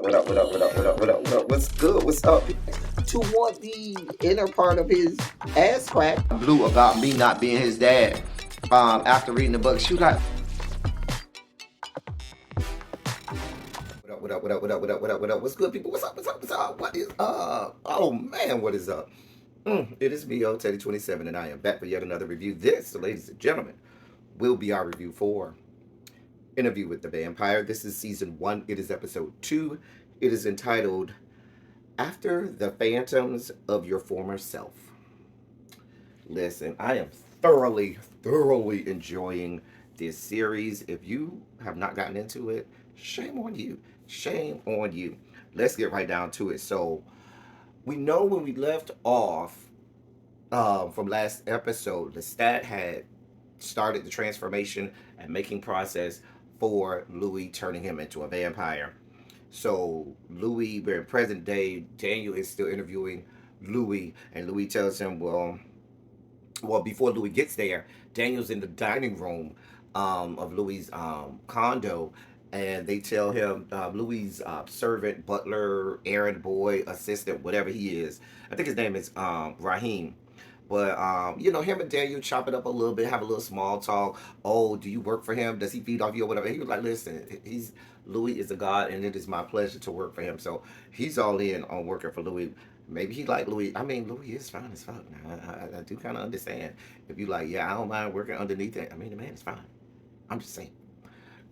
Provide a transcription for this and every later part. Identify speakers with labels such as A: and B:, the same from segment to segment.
A: What up? What up? What up? What up? What up? What up? What's good? What's up? To want the inner part of his ass crack. Blue about me not being his dad. After reading the book, she like, what up? What up? What up? What up? What up? What up? What up? What's good, people? What's up? What's up? What's up? What is up? Oh man, what is up? It is me, Teddy 27, and I am back for yet another review. This, ladies and gentlemen, will be our review for Interview with the Vampire. This is season 1. It is episode 2. It is entitled After the Phantoms of Your Former Self. Listen, I am thoroughly enjoying this series. If you have not gotten into it, shame on you. Shame on you. Let's get right down to it. So, we know when we left off from last episode, Lestat had started the transformation and making process for Louis, turning him into a vampire. So Louis, we're in present day. Daniel is still interviewing Louis, and Louis tells him, well, before Louis gets there, Daniel's in the dining room of Louis' condo, and they tell him Louis' servant, butler, errand boy, assistant, whatever he is. I think his name is Raheem. But him and Daniel chop it up a little bit, have a little small talk. Oh, do you work for him? Does he feed off you or whatever? And he was like, listen, Louis is a god, and it is my pleasure to work for him. So he's all in on working for Louis. Maybe he like Louis. I mean, Louis is fine as fuck. Now I do kind of understand if you like. Yeah, I don't mind working underneath it. I mean, the man is fine. I'm just saying.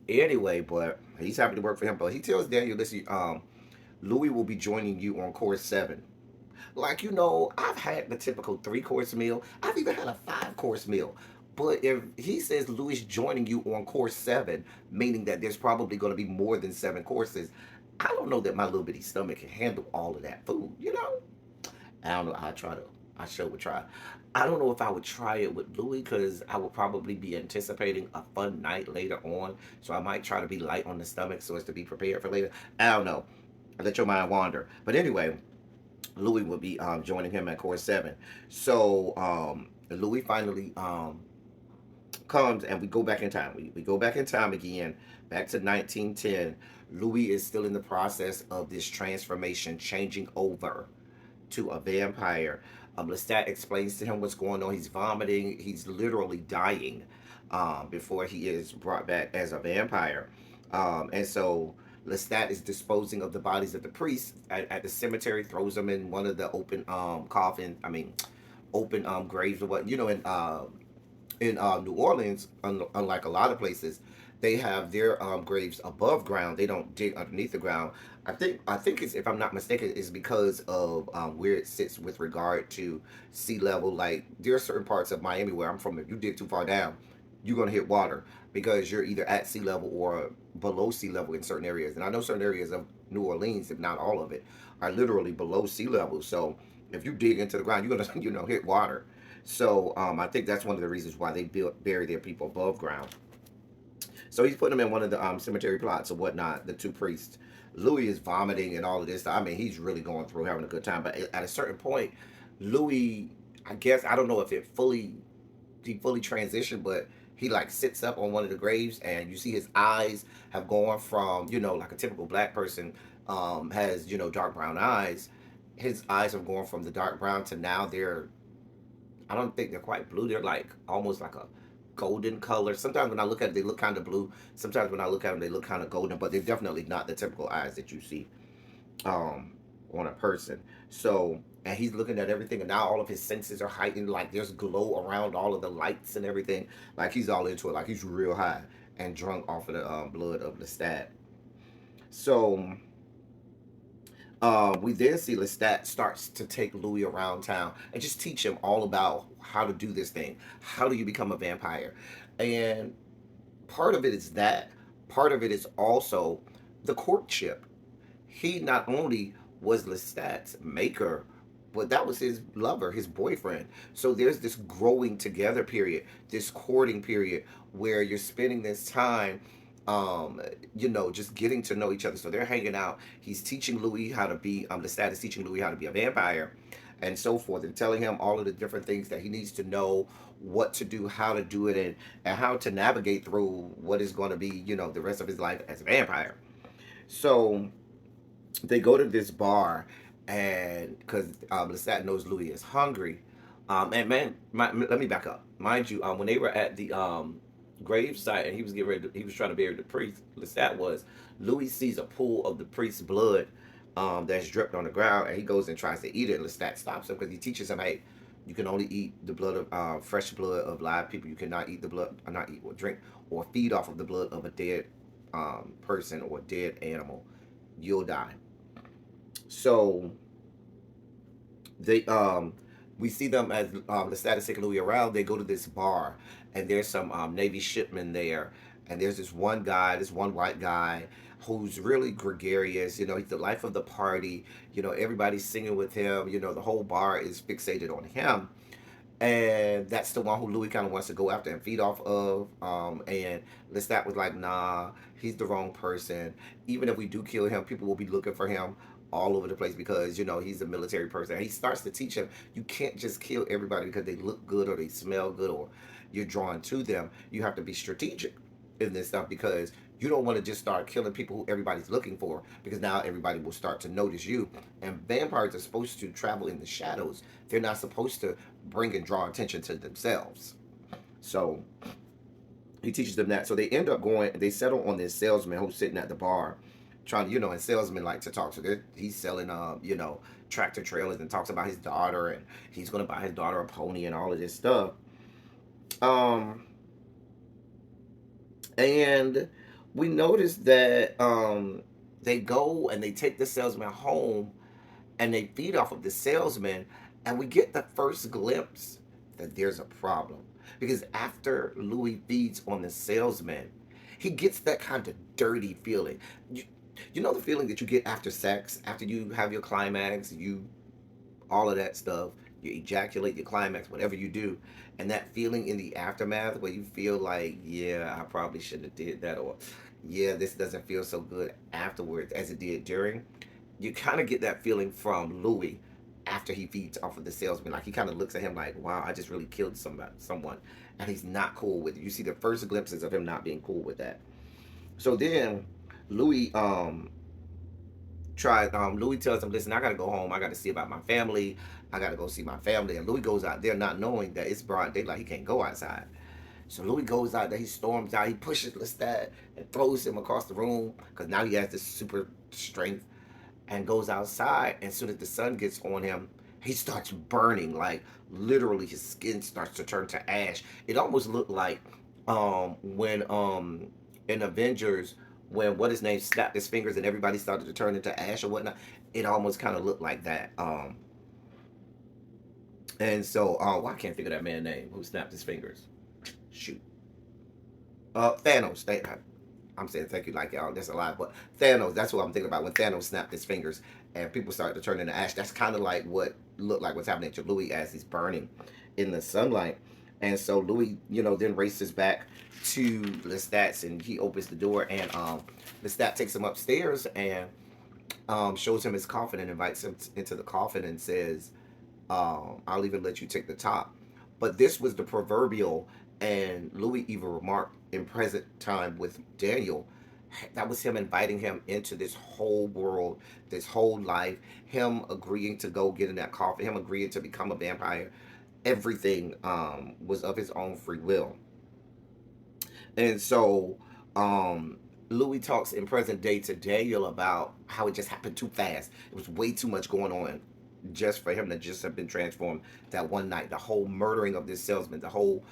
A: Anyway, but he's happy to work for him. But he tells Daniel, listen, Louis will be joining you on course 7. Like, I've had the typical 3-course meal. I've even had a 5-course meal. But if he says Louis joining you on course 7, meaning that there's probably going to be more than 7 courses, I don't know that my little bitty stomach can handle all of that food. I don't know. I sure would try. I don't know if I would try it with Louis because I would probably be anticipating a fun night later on. So I might try to be light on the stomach so as to be prepared for later. I don't know. Let your mind wander. But anyway, Louis will be joining him at course 7. So Louis finally comes, and we go back in time. We go back in time again, back to 1910. Louis is still in the process of this transformation, changing over to a vampire. Lestat explains to him what's going on. He's vomiting. He's literally dying before he is brought back as a vampire. And so Lestat is disposing of the bodies of the priests at the cemetery, throws them in one of the open open graves or what. In New Orleans, unlike a lot of places, they have their graves above ground. They don't dig underneath the ground. I think it's, if I'm not mistaken, is because of where it sits with regard to sea level. Like, there are certain parts of Miami where I'm from. If you dig too far down, you're gonna hit water because you're either at sea level or below sea level in certain areas. And I know certain areas of New Orleans, if not all of it, are literally below sea level. So if you dig into the ground, you're gonna hit water. So I think that's one of the reasons why they bury their people above ground. So he's putting them in one of the cemetery plots or whatnot. The 2 priests. Louis is vomiting and all of this. I mean, he's really going through having a good time. But at a certain point, Louis, I guess, I don't know if he fully transitioned, but he like sits up on one of the graves, and you see his eyes have gone from like a typical black person has dark brown eyes. His eyes have gone from the dark brown to now they're, I don't think they're quite blue. They're like almost like a golden color. Sometimes when I look at it, they look kind of blue. Sometimes when I look at them, they look kind of golden. But they're definitely not the typical eyes that you see um, on a person. So, and he's looking at everything, and now all of his senses are heightened. Like, there's glow around all of the lights and everything. Like, he's all into it. Like, he's real high and drunk off of the blood of Lestat. So we then see Lestat starts to take Louis around town and just teach him all about how to do this thing. How do you become a vampire? And part of it is that. Part of it is also the courtship. He not only was Lestat's maker, but that was his lover, his boyfriend. So there's this growing together period, this courting period where you're spending this time, just getting to know each other. So they're hanging out. He's teaching Louis how to be, Lestat is teaching Louis how to be a vampire and so forth, and telling him all of the different things that he needs to know, what to do, how to do it, and how to navigate through what is going to be, the rest of his life as a vampire. So they go to this bar, and because Lestat knows Louis is hungry, and man, let me back up. Mind you, when they were at the grave site and he was getting ready, he was trying to bury the priest. Lestat was. Louis sees a pool of the priest's blood, that's dripped on the ground, and he goes and tries to eat it. Lestat stops him because he teaches him, hey, you can only eat the blood of fresh blood of live people. You cannot eat the blood, or not eat or drink or feed off of the blood of a dead person or dead animal. You'll die. So they we see them as the status taking Louis around. They go to this bar, and there's some Navy shipmen there, and there's this one guy, this one white guy, who's really gregarious. You know, he's the life of the party. You know, everybody's singing with him. You know, the whole bar is fixated on him, and that's the one who Louis kind of wants to go after and feed off of. And Lestat was like, nah, he's the wrong person. Even if we do kill him, people will be looking for him all over the place because you know he's a military person. And he starts to teach him you can't just kill everybody because they look good or they smell good or you're drawn to them. You have to be strategic in this stuff because you don't want to just start killing people who everybody's looking for because now everybody will start to notice you. And vampires are supposed to travel in the shadows. They're not supposed to bring and draw attention to themselves. So he teaches them that. So they end up going, they settle on this salesman who's sitting at the bar trying to, and salesmen like to talk. So he's selling, tractor trailers and talks about his daughter and he's going to buy his daughter a pony and all of this stuff. Um, and we noticed that they go and they take the salesman home and they feed off of the salesman, and we get the first glimpse that there's a problem because after Louis feeds on the salesman, he gets that kind of dirty feeling. You know the feeling that you get after sex, after you have your climax, you all of that stuff, you ejaculate, your climax, whatever you do, and that feeling in the aftermath where you feel like, yeah, I probably shouldn't have did that, or yeah, this doesn't feel so good afterwards as it did during. You kind of get that feeling from Louis after he feeds off of the salesman. Like he kind of looks at him like, wow, I just really killed someone, and he's not cool with it. You see the first glimpses of him not being cool with that. So then Louis Louis tells him, listen, I gotta go home, I gotta see about my family, I gotta go see my family. And Louis goes out there not knowing that it's broad daylight, he can't go outside. So Louis goes out there, he storms out, he pushes Lestat and throws him across the room because now he has this super strength and goes outside. And as soon as the sun gets on him, he starts burning. Like literally, his skin starts to turn to ash. It almost looked like when in Avengers when what his name snapped his fingers and everybody started to turn into ash or whatnot. It almost kind of looked like that. And so well, I can't think of that man's name who snapped his fingers. Shoot. Thanos. I'm saying thank you like y'all. That's a lot, but Thanos. That's what I'm thinking about when Thanos snapped his fingers and people started to turn into ash. That's kind of like what looked like what's happening to Louis as he's burning in the sunlight. And so Louis, then races back to Lestat's and he opens the door and Lestat takes him upstairs and shows him his coffin and invites him into the coffin and says, I'll even let you take the top. But this was the proverbial, and Louis even remarked in present time with Daniel, that was him inviting him into this whole world, this whole life, him agreeing to go get in that coffin, him agreeing to become a vampire. Everything was of his own free will. And so Louis talks in present day to Daniel about how it just happened too fast. It was way too much going on just for him to just have been transformed that one night. The whole murdering of this salesman, the whole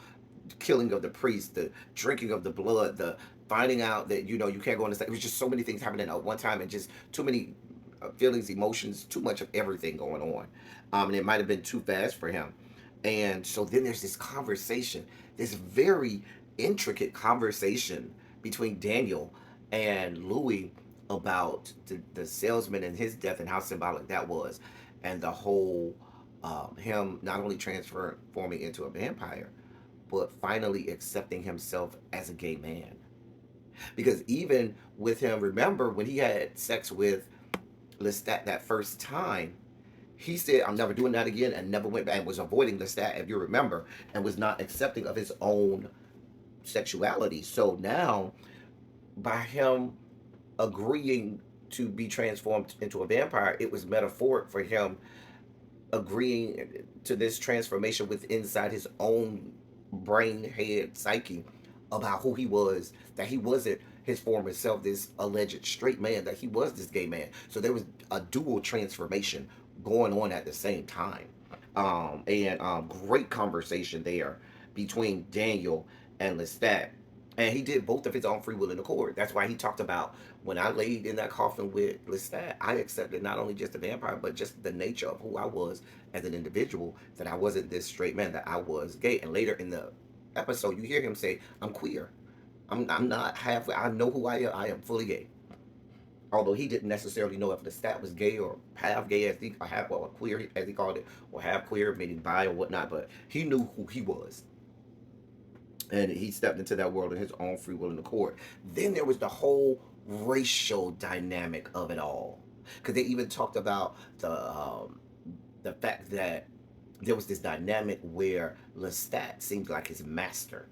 A: killing of the priest, the drinking of the blood, the finding out that you can't go on the side. It was just so many things happening at one time, and just too many feelings, emotions, too much of everything going on. And it might have been too fast for him. And so then there's this conversation, this very intricate conversation between Daniel and Louis about the salesman and his death and how symbolic that was, and the whole him not only transforming into a vampire, but finally accepting himself as a gay man. Because even with him, remember when he had sex with Lestat that first time, he said, I'm never doing that again, and never went back and was avoiding Lestat, if you remember, and was not accepting of his own sexuality. So now, by him agreeing to be transformed into a vampire, it was metaphoric for him agreeing to this transformation with inside his own brain, head, psyche about who he was, that he wasn't his former self, this alleged straight man, that he was this gay man. So there was a dual transformation going on at the same time. And great conversation there between Daniel and Lestat. And he did both of his own free will and accord. That's why he talked about, when I laid in that coffin with Lestat, I accepted not only just the vampire, but just the nature of who I was as an individual, that I wasn't this straight man, that I was gay. And later in the episode, you hear him say, I'm queer. I'm not halfway. I know who I am. I am fully gay. Although he didn't necessarily know if Lestat was gay or half gay, as he, or half, well, queer as he called it, or half queer, meaning bi or whatnot. But he knew who he was, and he stepped into that world in his own free will and accord. Then there was the whole racial dynamic of it all, because they even talked about the fact that there was this dynamic where Lestat seemed like his master,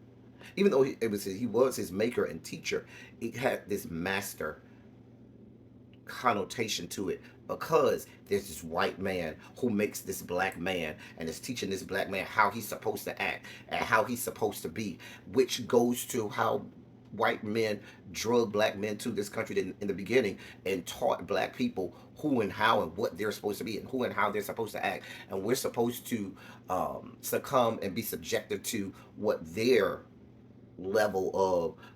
A: even though he was his maker and teacher. He had this master connotation to it, because there's this white man who makes this black man and is teaching this black man how he's supposed to act and how he's supposed to be, which goes to how white men drug black men to this country in the beginning, and taught black people who and how and what they're supposed to be and who and how they're supposed to act, and we're supposed to succumb and be subjected to what their level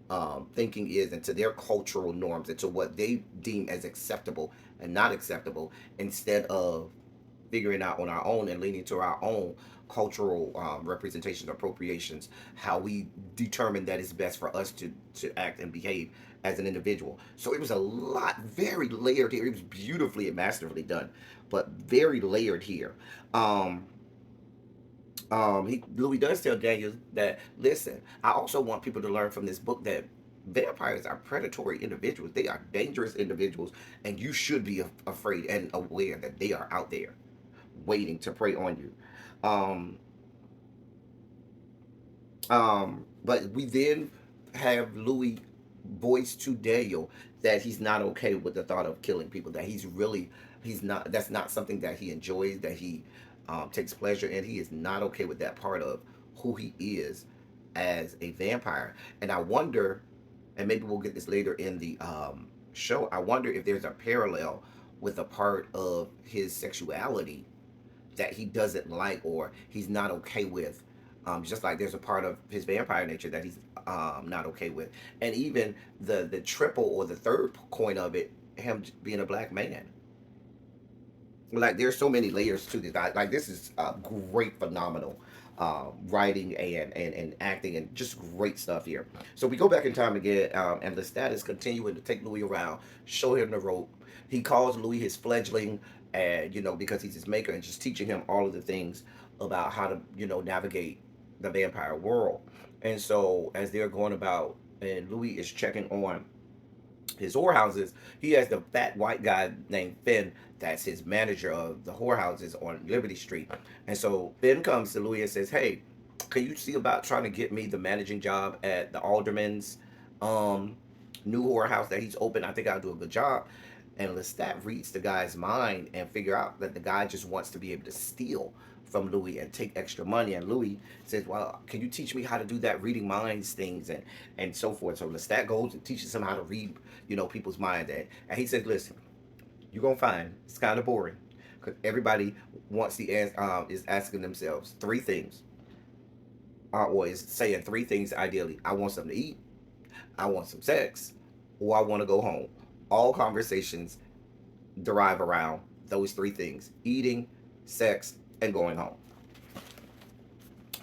A: of thinking is, and to their cultural norms, and to what they deem as acceptable and not acceptable, instead of figuring out on our own and leaning to our own cultural representations, appropriations, how we determine that it's best for us to act and behave as an individual. So it was a lot, very layered here. It was beautifully and masterfully done, but very layered here. Um, Louis does tell Daniel that, listen, I also want people to learn from this book that vampires are predatory individuals. They are dangerous individuals, and you should be afraid and aware that they are out there waiting to prey on you. Um, but we then have Louis voice to Daniel that he's not okay with the thought of killing people. That he's not. That's not something that he enjoys. That he takes pleasure in. He is not okay with that part of who he is as a vampire. And I wonder, and maybe we'll get this later in the show. I wonder if there's a parallel with a part of his sexuality that he doesn't like, or he's not okay with. Just like there's a part of his vampire nature that he's not okay with, and even the triple or the third coin of it, him being a black man. Like there's so many layers to this. Like this is great, phenomenal writing and acting, and just great stuff here. So we go back in time again, and Lestat is continuing to take Louis around, show him the rope. He calls Louis his fledgling, and because he's his maker, and just teaching him all of the things about how to navigate the vampire world. And so as they're going about, and Louis is checking on his whorehouses, he has the fat white guy named Finn that's his manager of the whorehouses on Liberty Street. And so Finn comes to Louis and says, hey, can you see about trying to get me the managing job at the alderman's um, new whorehouse that he's opened? I think I'll do a good job. And Lestat reads the guy's mind and figure out that the guy just wants to be able to steal from Louis and take extra money. And Louis says, well, can you teach me how to do that reading minds things and so forth? So Lestat goes and teaches him how to read, people's minds. And he says, listen, you're going to find it's kind of boring, because everybody wants is asking themselves three things, or is saying three things ideally. I want something to eat, I want some sex, or I want to go home. All conversations derive around those three things: eating, sex, and going home.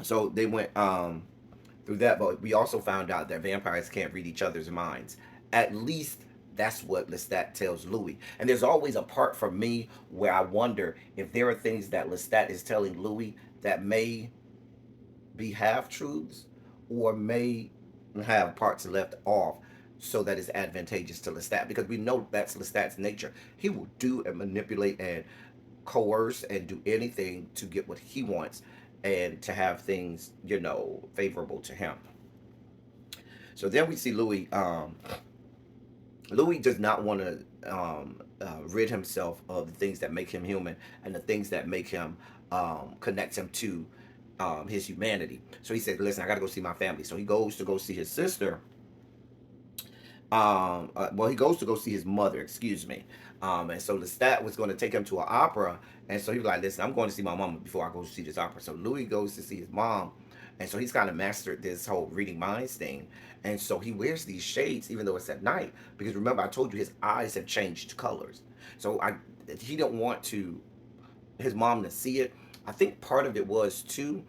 A: So they went through that, but we also found out that vampires can't read each other's minds. At least that's what Lestat tells Louis. And there's always a part for me where I wonder if there are things that Lestat is telling Louis that may be half truths, or may have parts left off, so that it's advantageous to Lestat, because we know that's Lestat's nature. He will do and manipulate and coerce and do anything to get what he wants, and to have things favorable to him. So then we see Louis. Louis does not want to rid himself of the things that make him human and the things that make him connect him to his humanity. So he said, "Listen, I got to go see my family." So he goes to go see his sister. Well, he goes to go see his mother, excuse me. And so Lestat was going to take him to an opera, and so he was like, "Listen, I'm going to see my mama before I go to see this opera." So Louis goes to see his mom, and so he's kind of mastered this whole reading minds thing, and so he wears these shades even though it's at night because remember I told you his eyes have changed colors. So he didn't want to his mom to see it. I think part of it was too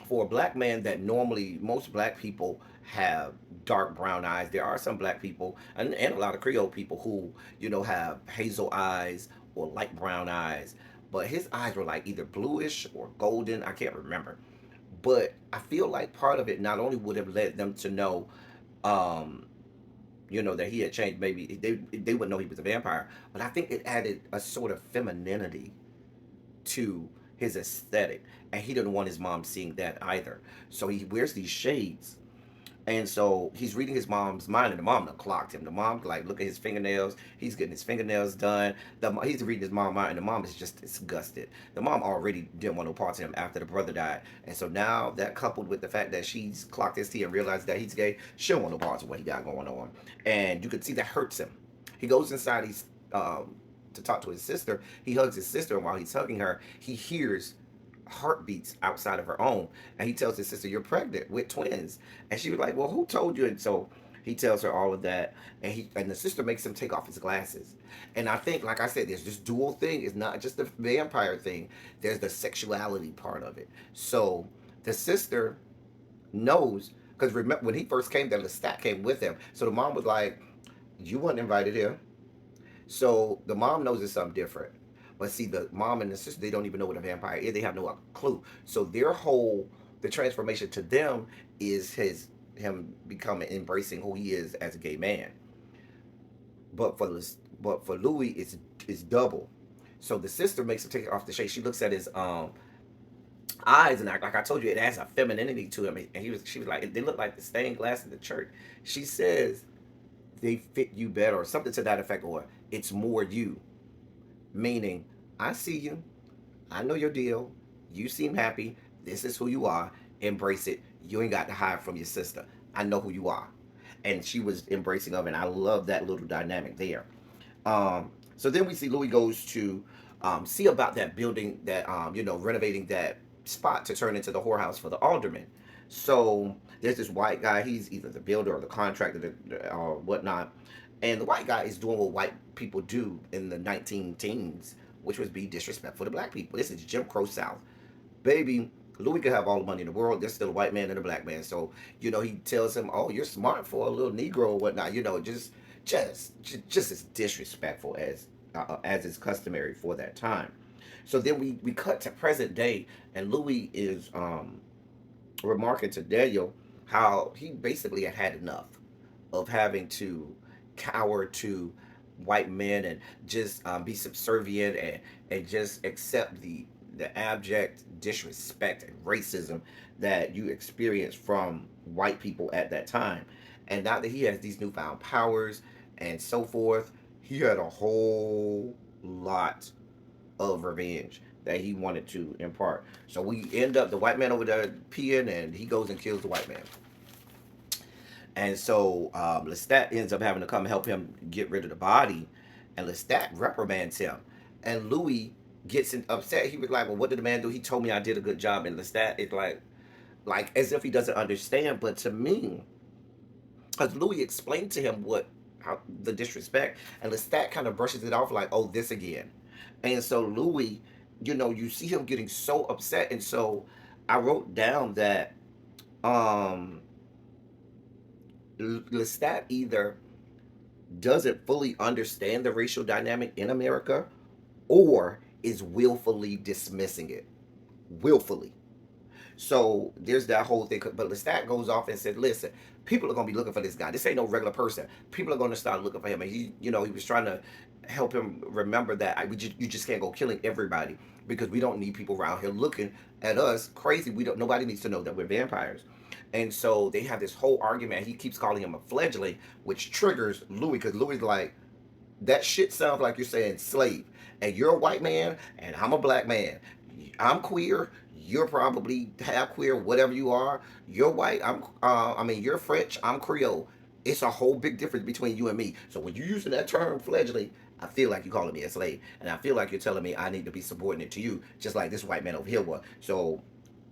A: for a black man that normally most black people have dark brown eyes. There are some black people and a lot of Creole people who, have hazel eyes or light brown eyes. But his eyes were like either bluish or golden. I can't remember. But I feel like part of it not only would have led them to know, um, that he had changed. Maybe they would know he was a vampire. But I think it added a sort of femininity to his aesthetic, and he didn't want his mom seeing that either. So he wears these shades, and so he's reading his mom's mind, and the mom done clocked him. The mom like, look at his fingernails. He's getting his fingernails done. He's reading his mom's mind, and the mom is just disgusted. The mom already didn't want no parts of him after the brother died, and so now that coupled with the fact that she's clocked his tea and realized that he's gay, she don't want no parts of what he got going on, and you can see that hurts him. He goes inside. To talk to his sister. He hugs his sister, and while he's hugging her, he hears heartbeats outside of her own. And he tells his sister, "You're pregnant with twins." And she was like, "Well, who told you?" And so he tells her all of that. And the sister makes him take off his glasses. And I think, like I said, there's this dual thing. It's not just the vampire thing. There's the sexuality part of it. So the sister knows, because remember when he first came there, Lestat came with him. So the mom was like, "You weren't invited here." So the mom knows it's something different. But see, the mom and the sister, they don't even know what a vampire is. They have no clue. So the transformation to them is him becoming, embracing who he is as a gay man. But for Louis, it's double. So the sister makes him take off the shade. She looks at his eyes, and like I told you, it adds a femininity to him. And she was like, they look like the stained glass in the church. She says they fit you better, or something to that effect, or it's more you. Meaning, I see you, I know your deal, you seem happy, this is who you are, embrace it. You ain't got to hide from your sister. I know who you are. And she was embracing of it, and I love that little dynamic there. So then we see Louis goes to see about that building, that renovating that spot to turn into the whorehouse for the alderman. So there's this white guy. He's either the builder or the contractor or whatnot. And the white guy is doing what white people do in the 19 teens, which was be disrespectful to black people. This is Jim Crow South. Baby, Louis could have all the money in the world. There's still a white man and a black man. So, he tells him, "Oh, you're smart for a little Negro or whatnot." Just as disrespectful as is customary for that time. So then we cut to present day, and Louis is remarking to Daniel how he basically had enough of having to cower to white men and just be subservient and just accept the abject disrespect and racism that you experience from white people at that time. And now that he has these newfound powers and so forth, he had a whole lot of revenge that he wanted to impart. So we end up the white man over there peeing, and he goes and kills the white man. And so Lestat ends up having to come help him get rid of the body, and Lestat reprimands him. And Louis gets upset. He was like, "Well, what did the man do? He told me I did a good job." And Lestat is like as if he doesn't understand. But to me, because Louis explained to him the disrespect, and Lestat kind of brushes it off like, "Oh, this again." And so Louis, you see him getting so upset, and so I wrote down that um Lestat either doesn't fully understand the racial dynamic in America or is willfully dismissing it. Willfully. So there's that whole thing. But Lestat goes off and said, "Listen, people are gonna be looking for this guy. This ain't no regular person. People are gonna start looking for him." And he was trying to help him remember that you just can't go killing everybody because we don't need people around here looking at us crazy. We don't. Nobody needs to know that we're vampires. And so they have this whole argument. He keeps calling him a fledgling, which triggers Louis because Louis like, That shit sounds like you're saying slave. And you're a white man, and I'm a black man. I'm queer. You're probably half queer, whatever you are. You're white. You're French. I'm Creole. It's a whole big difference between you and me. So when you're using that term fledgling, I feel like you're calling me a slave, and I feel like you're telling me I need to be subordinate to you, just like this white man over here was. So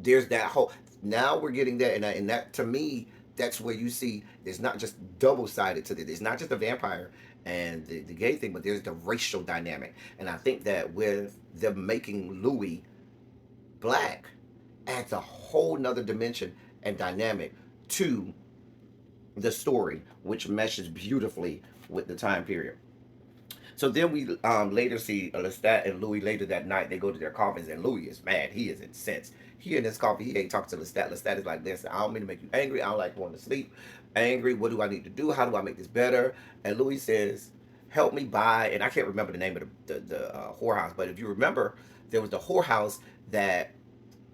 A: there's that whole. Now we're getting that, and that to me, that's where you see there's not just double sided to this. It's not just a vampire and the gay thing, but there's the racial dynamic. And I think that with them making Louis black adds a whole nother dimension and dynamic to the story, which meshes beautifully with the time period. So then we later see Lestat and Louis later that night. They go to their coffins, and Louis is mad. He is incensed. He in his coffee, he ain't talking to Lestat. Lestat is like, listen, I don't mean to make you angry. I don't like going to sleep angry. What do I need to do? How do I make this better? And Louis says, help me buy, and I can't remember the name of the whorehouse, but if you remember, there was the whorehouse that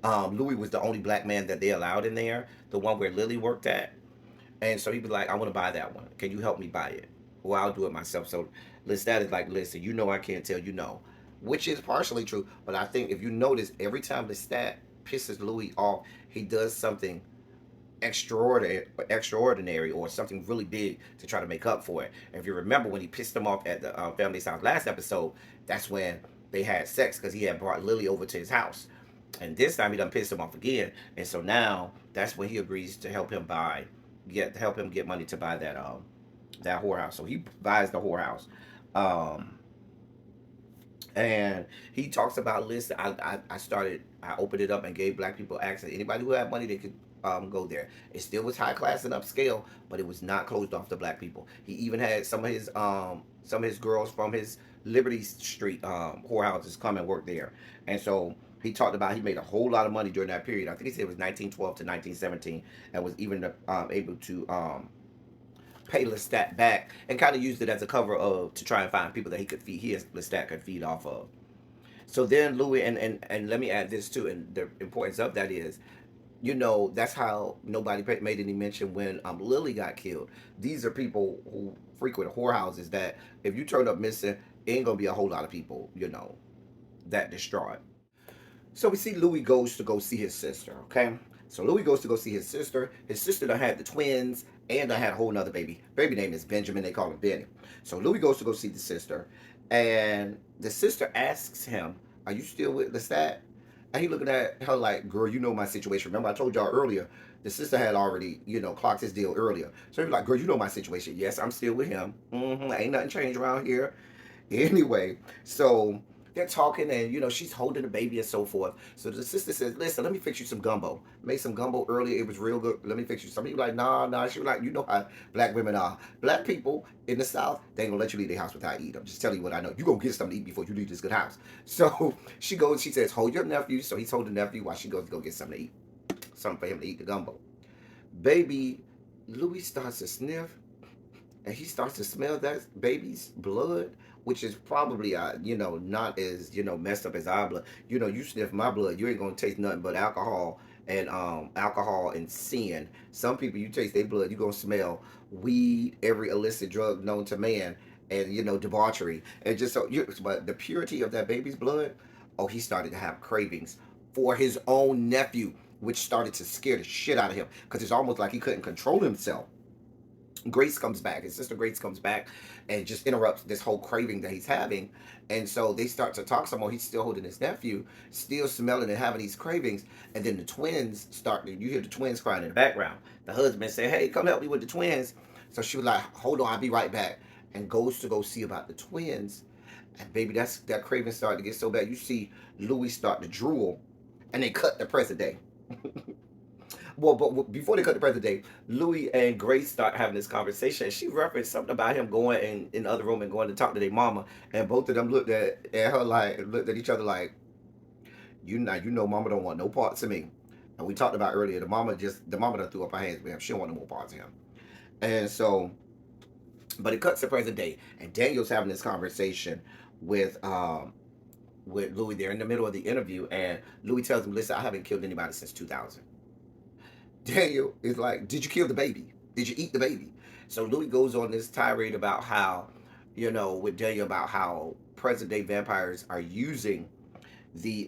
A: Louis was the only black man that they allowed in there, the one where Lily worked at. And so he'd be like, I want to buy that one. Can you help me buy it? Well, I'll do it myself. So Lestat is like, listen, you know I can't tell you no. Which is partially true. But I think if you notice, every time Lestat pisses Louis off, he does something extraordinary or something really big to try to make up for it. And if you remember when he pissed him off at the family's house last episode, that's when they had sex because he had brought Lily over to his house. And this time he done pissed him off again. And so now that's when he agrees to help him get money to buy that whorehouse. So he buys the whorehouse. Um and he talks about lists. I opened it up and gave black people access. Anybody who had money, they could go there. It still was high class and upscale, but it was not closed off to black people. He even had some of his girls from his Liberty Street whorehouses come and work there. And so he talked about he made a whole lot of money during that period. I think he said it was 1912 to 1917, and was even able to pay Lestat back, and kind of used it as a cover of to try and find people that he could feed. Lestat could feed off of. So then Louis, and let me add this too, and the importance of that is, that's how nobody made any mention when Lily got killed. These are people who frequent whorehouses that if you turn up missing, it ain't gonna be a whole lot of people, that distraught. So we see Louis goes to go see his sister, okay? So Louis goes to go see his sister. His sister done had the twins and done had a whole nother baby. Baby name is Benjamin. They call him Benny. So Louis goes to go see the sister. And the sister asks him, are you still with Lestat? And he looking at her like, girl, you know my situation. Remember I told y'all earlier, the sister had already, clocked his deal earlier. So he was like, girl, you know my situation. Yes, I'm still with him. Ain't nothing changed around here. Anyway, so they're talking, and she's holding the baby and so forth. So the sister says, listen, let me fix you some gumbo. Made some gumbo earlier, it was real good. Let me fix you some. He was like, nah. She was like, you know how black women are. Black people in the South, they ain't gonna let you leave their house without eating. I'm just telling you what I know. You gonna get something to eat before you leave this good house. So she goes, she says, hold your nephew. So he's holding the nephew while she goes to go get something to eat. Something for him to eat the gumbo. Baby Louis starts to sniff, and he starts to smell that baby's blood, which is probably not as messed up as our blood. You sniff my blood, you ain't gonna taste nothing but alcohol and sin. Some people, you taste their blood, you gonna smell weed, every illicit drug known to man, and debauchery, and just but the purity of that baby's blood. Oh, he started to have cravings for his own nephew, which started to scare the shit out of him because it's almost like he couldn't control himself. Grace comes back. His sister Grace comes back and just interrupts this whole craving that he's having. And so they start to talk some more. He's still holding his nephew, still smelling and having these cravings. And then the twins start, you hear the twins crying in the background. The husband say, hey, come help me with the twins. So she was like, hold on, I'll be right back. And goes to go see about the twins. And baby, that craving started to get so bad. You see Louis start to drool, and they cut the present day. Well, but before they cut the present day, Louis and Grace start having this conversation. She referenced something about him going in the other room and going to talk to their mama, and both of them looked at her like, looked at each other like, mama don't want no parts of me. And we talked about earlier, the mama done threw up her hands with him. She don't want no more parts of him. And so, but it cuts to present day, and Daniel's having this conversation with Louis. They're in the middle of the interview, and Louis tells him, listen, I haven't killed anybody since 2000. Daniel is like, did you kill the baby? Did you eat the baby? So Louis goes on this tirade about how, with Daniel about how present day vampires are using the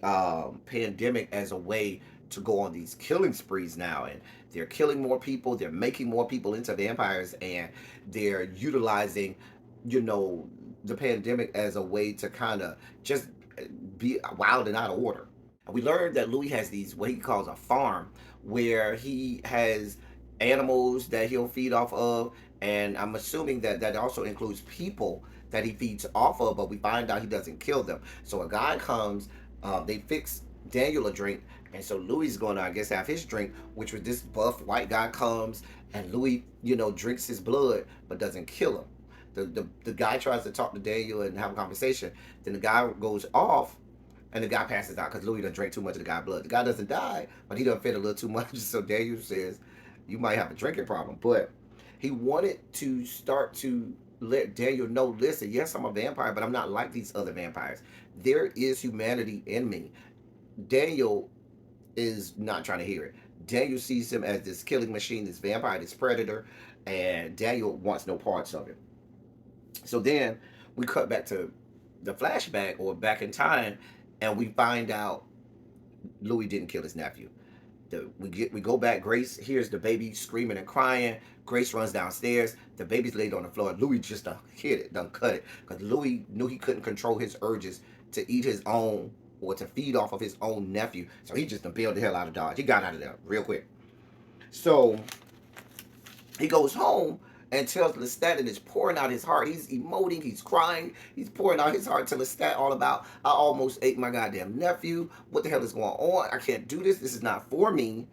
A: pandemic as a way to go on these killing sprees now, and they're killing more people, they're making more people into vampires, and they're utilizing you know the pandemic as a way to kind of just be wild and out of order. And we learned that Louis has these what he calls a farm, where he has animals that he'll feed off of, and I'm assuming that that also includes people that he feeds off of. But we find out he doesn't kill them. So a guy comes, they fix Daniel a drink, and so Louis is going to, I guess, have his drink, which was this buff white guy comes, and Louis, drinks his blood but doesn't kill him. The guy tries to talk to Daniel and have a conversation. Then the guy goes off, and the guy passes out because Louis done drank too much of the guy's blood. The guy doesn't die, but he done fed a little too much. So Daniel says, "You might have a drinking problem." But he wanted to start to let Daniel know, listen, yes, I'm a vampire, but I'm not like these other vampires. There is humanity in me. Daniel is not trying to hear it. Daniel sees him as this killing machine, this vampire, this predator, and Daniel wants no parts of it. So then we cut back to the flashback or back in time, and we find out Louis didn't kill his nephew. We go back. Grace hears the baby screaming and crying. Grace runs downstairs. The baby's laid on the floor. Louis just done hit it, done cut it, because Louis knew he couldn't control his urges to eat his own or to feed off of his own nephew. So he just done bailed the hell out of Dodge. He got out of there real quick. So he goes home and tells Lestat and is pouring out his heart. He's emoting, he's crying, he's pouring out his heart to Lestat all about, I almost ate my goddamn nephew. What the hell is going on? I can't do this. This is not for me.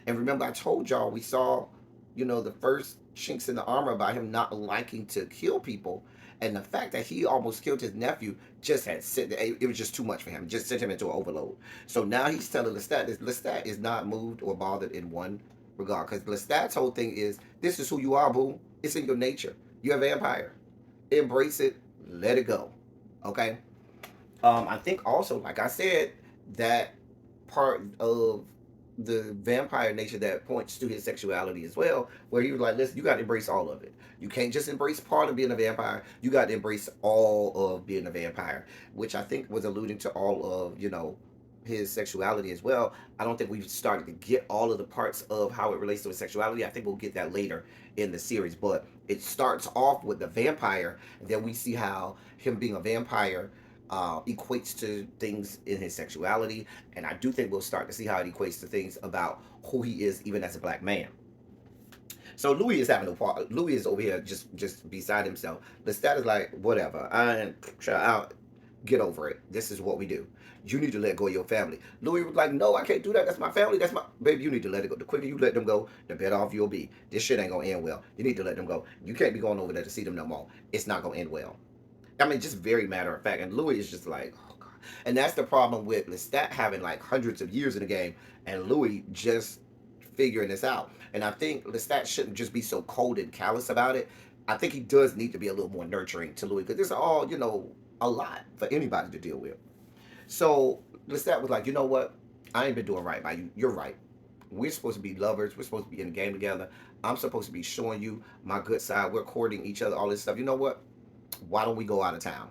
A: And remember, I told y'all we saw, the first chinks in the armor about him not liking to kill people. And the fact that he almost killed his nephew just had sent it was just too much for him. It just sent him into an overload. So now he's telling Lestat this. Lestat is not moved or bothered in one regard. Because Lestat's whole thing is, this is who you are, boo. It's in your nature. You're a vampire. Embrace it. Let it go. Okay? I think also, like I said, that part of the vampire nature that points to his sexuality as well, where he was like, listen, you got to embrace all of it. You can't just embrace part of being a vampire. You got to embrace all of being a vampire, which I think was alluding to all of, his sexuality as well. I don't think we've started to get all of the parts of how it relates to his sexuality. I think we'll get that later in the series, but it starts off with the vampire, and then we see how him being a vampire equates to things in his sexuality, and I do think we'll start to see how it equates to things about who he is even as a black man. So Louis is having no part. Louis is over here just beside himself. Lestat is like, whatever. I'll get over it. This is what we do. You need to let go of your family. Louis was like, no, I can't do that. That's my family. That's my baby. You need to let it go. The quicker you let them go, the better off you'll be. This shit ain't gonna end well. You need to let them go. You can't be going over there to see them no more. It's not gonna end well. I mean, just very matter of fact. And Louis is just like, oh god. And that's the problem with Lestat having like hundreds of years in the game, and Louis just figuring this out. And I think Lestat shouldn't just be so cold and callous about it. I think he does need to be a little more nurturing to Louis, because this is all, a lot for anybody to deal with. So Lestat was like, you know what? I ain't been doing right by you. You're right. We're supposed to be lovers. We're supposed to be in the game together. I'm supposed to be showing you my good side. We're courting each other, all this stuff. You know what? Why don't we go out of town?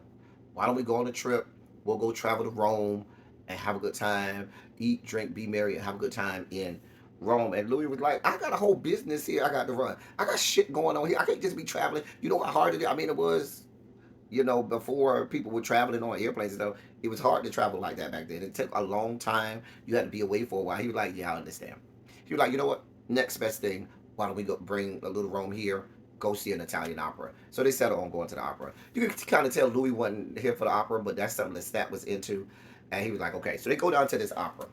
A: Why don't we go on a trip? We'll go travel to Rome and have a good time, eat, drink, be merry, and have a good time in Rome. And Louis was like, I got a whole business here I got to run. I got shit going on here. I can't just be traveling. You know how hard it is? I mean, it was, before people were traveling on airplanes and stuff, it was hard to travel like that back then. It took a long time. You had to be away for a while. He was like, yeah, I understand. He was like, you know what? Next best thing, why don't we go bring a little Rome here? Go see an Italian opera. So they settled on going to the opera. You can kind of tell Louis wasn't here for the opera, but that's something that Stat was into. And he was like, okay. So they go down to this opera.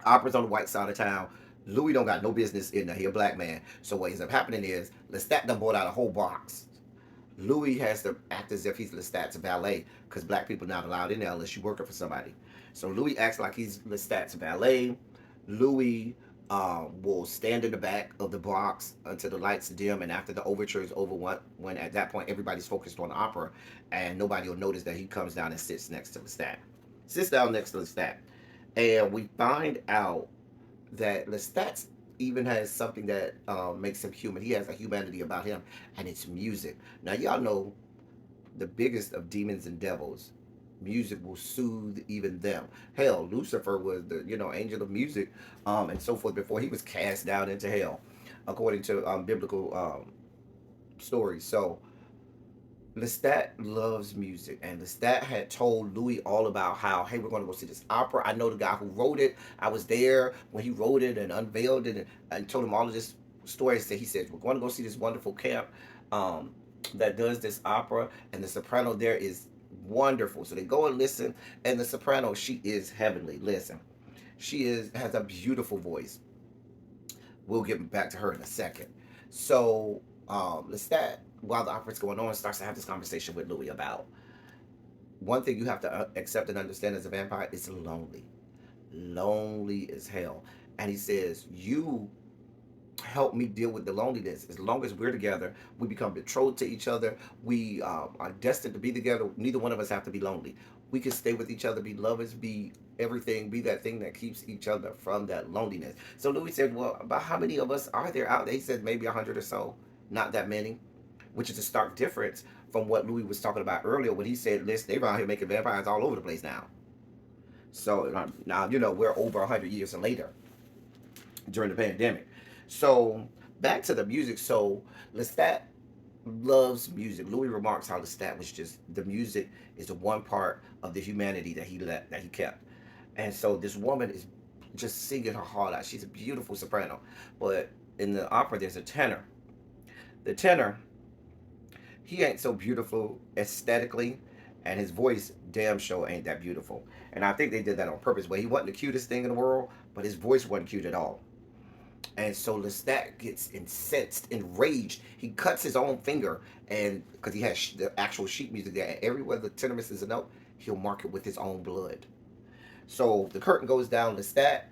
A: Opera's on the white side of town. Louis don't got no business in there. He a black man. So what ends up happening is Lestat done bought out a whole box. Louis has to act as if he's Lestat's valet, because black people not allowed in there unless you working for somebody. So Louis acts like he's Lestat's valet. Louis will stand in the back of the box until the lights dim, and after the overture is over, when at that point everybody's focused on the opera, and nobody will notice that he comes down and sits next to Lestat. Sits down next to Lestat. And we find out that Lestat even has something that makes him human. He has a humanity about him, and it's music. Now, y'all know the biggest of demons and devils. Music will soothe even them. Hell, Lucifer was the angel of music, and so forth before he was cast down into hell, according to biblical stories. So Lestat loves music, and Lestat had told Louis all about how, hey, we're going to go see this opera. I know the guy who wrote it. I was there when he wrote it and unveiled it, and told him all of this stories. That he said, we're going to go see this wonderful camp um, that does this opera, and the soprano there is wonderful. So they go and listen, and the soprano, she is heavenly. Listen, she has a beautiful voice. We'll get back to her in a second. So Lestat, while the opera's going on, starts to have this conversation with Louis about one thing you have to accept and understand as a vampire is lonely. Lonely as hell. And he says, you help me deal with the loneliness. As long as we're together, we become betrothed to each other. We are destined to be together. Neither one of us have to be lonely. We can stay with each other, be lovers, be everything, be that thing that keeps each other from that loneliness. So Louis said, well, about how many of us are there out there? He said maybe 100 or so, not that many, which is a stark difference from what Louis was talking about earlier when he said, listen, they're out here making vampires all over the place now. So now, we're over 100 years later during the pandemic. So back to the music. So Lestat loves music. Louis remarks how Lestat was just the music is the one part of the humanity that he kept. And so this woman is just singing her heart out. She's a beautiful soprano, but in the opera there's a tenor. The tenor, he ain't so beautiful aesthetically, and his voice damn sure ain't that beautiful. And I think they did that on purpose. But he wasn't the cutest thing in the world, but his voice wasn't cute at all. And so Lestat gets incensed, enraged. He cuts his own finger, and because he has the actual sheet music there, and everywhere the tenor misses a note, he'll mark it with his own blood. So the curtain goes down. Lestat,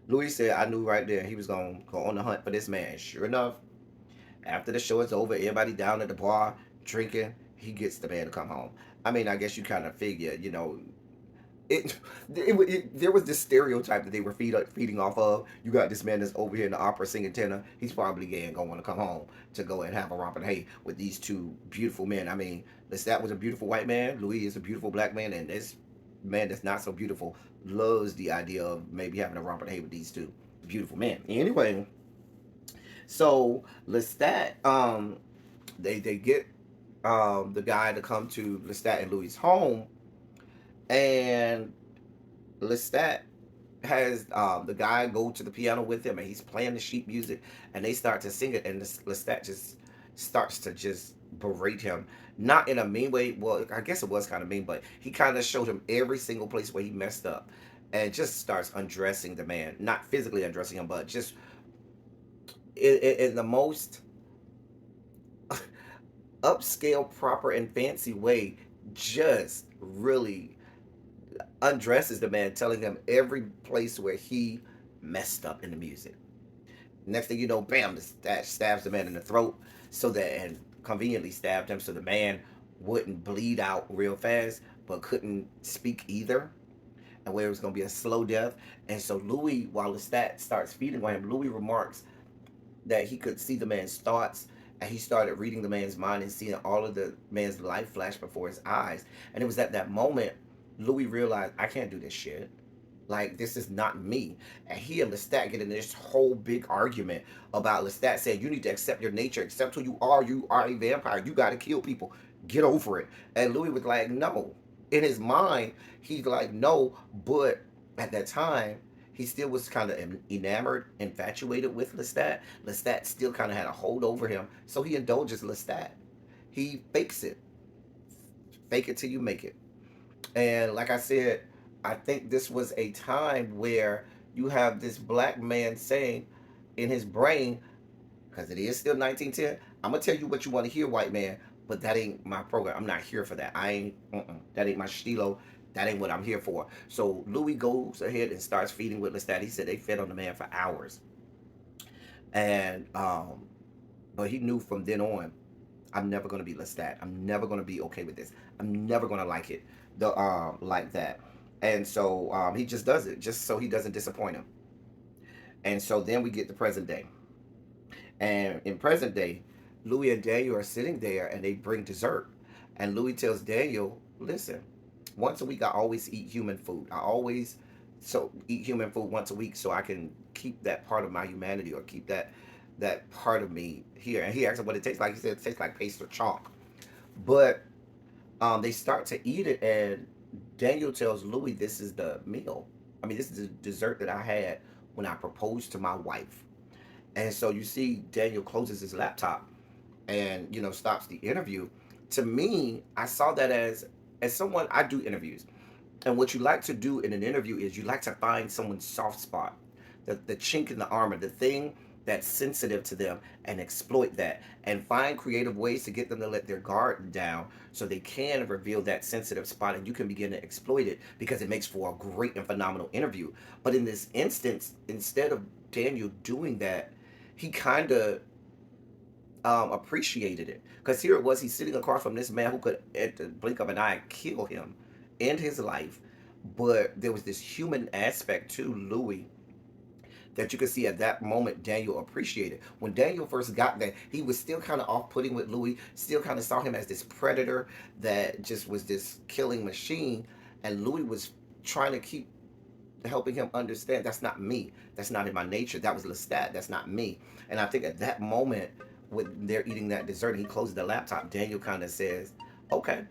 A: Louis said, I knew right there he was going to go on the hunt for this man. Sure enough, after the show is over, everybody down at the bar drinking, he gets the man to come home. I mean, I guess you kind of figure, there was this stereotype that they were feeding off of. You got this man that's over here in the opera singing tenor. He's probably gay and gonna want to come home to go and have a romp and hay with these two beautiful men. I mean, Lestat was a beautiful white man. Louis is a beautiful black man, and this man that's not so beautiful loves the idea of maybe having a romp and hay with these two beautiful men. Anyway, so Lestat, they get the guy to come to Lestat and Louis' home, and Lestat has the guy go to the piano with him, and he's playing the sheet music, and they start to sing it, and Lestat just starts to just berate him, not in a mean way. Well, I guess it was kind of mean, but he kind of showed him every single place where he messed up, and just starts undressing the man, not physically undressing him, but just in the most upscale, proper, and fancy way, just really undresses the man, telling him every place where he messed up in the music. Next thing you know, bam, that stabs the man in the throat, so that, and conveniently stabbed him so the man wouldn't bleed out real fast, but couldn't speak either, and where it was going to be a slow death. And so Louis, while Lestat starts feeding on him, Louis remarks that he could see the man's thoughts, and he started reading the man's mind and seeing all of the man's life flash before his eyes. And it was at that moment Louis realized, I can't do this shit. Like, this is not me. And he and Lestat get in this whole big argument about Lestat saying, you need to accept your nature, accept who you are. You are a vampire. You got to kill people. Get over it. And Louis was like, no. In his mind, he's like, no. But at that time, he still was kind of enamored, infatuated with Lestat. Lestat still kind of had a hold over him. So he indulges Lestat. He fakes it. Fake it till you make it. And like I said, I think this was a time where you have this black man saying in his brain, because it is still 1910, I'm going to tell you what you want to hear, white man, but that ain't my program. I'm not here for that. That ain't my stilo. That ain't what I'm here for. So Louis goes ahead and starts feeding with Lestat. He said they fed on the man for hours. And, but he knew from then on, I'm never going to be Lestat. I'm never going to be okay with this. I'm never going to like it like that. And so he just does it just so he doesn't disappoint him. And so then we get to present day. And in present day, Louis and Daniel are sitting there, and they bring dessert. And Louis tells Daniel, listen, once a week I always eat human food. I always eat human food once a week so I can keep that part of my humanity, or keep that part of me here. And he asked him what it tastes like. He said it tastes like paste or chalk. But they start to eat it, and Daniel tells Louis, this is the meal. I mean, this is the dessert that I had when I proposed to my wife. And so you see Daniel closes his laptop and, stops the interview. To me, I saw that as someone, I do interviews. And what you like to do in an interview is you like to find someone's soft spot, the chink in the armor, the thing that's sensitive to them, and exploit that, and find creative ways to get them to let their guard down so they can reveal that sensitive spot, and you can begin to exploit it, because it makes for a great and phenomenal interview. But in this instance, instead of Daniel doing that, he kind of appreciated it, because here it was, he's sitting across from this man who could, at the blink of an eye, kill him, end his life. But there was this human aspect to Louis that you could see at that moment Daniel appreciated. When Daniel first got there, he was still kind of off-putting with Louis, still kind of saw him as this predator that just was this killing machine, and Louis was trying to keep helping him understand, that's not me, that's not in my nature, that was Lestat, that's not me. And I think at that moment, when they're eating that dessert and he closes the laptop, Daniel kind of says, okay,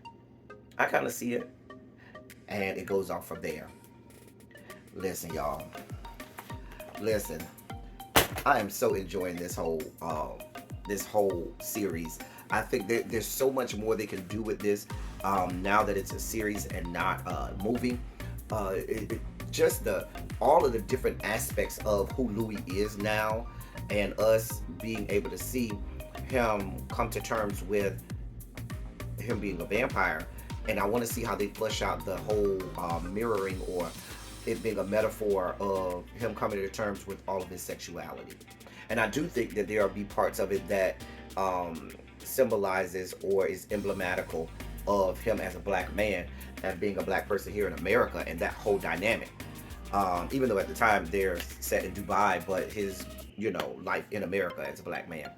A: I kind of see it, and it goes off from there. Listen, y'all, listen, I am so enjoying this whole series. I think there's so much more they can do with this, now that it's a series and not a movie. Just all of the different aspects of who Louis is now, and us being able to see him come to terms with him being a vampire. And I want to see how they flesh out the whole mirroring, or it being a metaphor of him coming to terms with all of his sexuality. And I do think that there will be parts of it that symbolizes or is emblematical of him as a black man, as being a black person here in America, and that whole dynamic. Even though at the time they're set in Dubai, but his, life in America as a black man.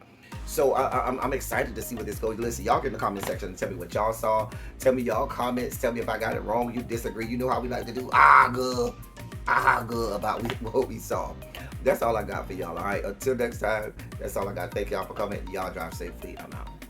A: So I'm excited to see where this goes. Listen, y'all get in the comment section and tell me what y'all saw. Tell me y'all comments. Tell me if I got it wrong, you disagree. You know how we like to do good about what we saw. That's all I got for y'all. All right, until next time, that's all I got. Thank y'all for coming. Y'all drive safely. I'm out.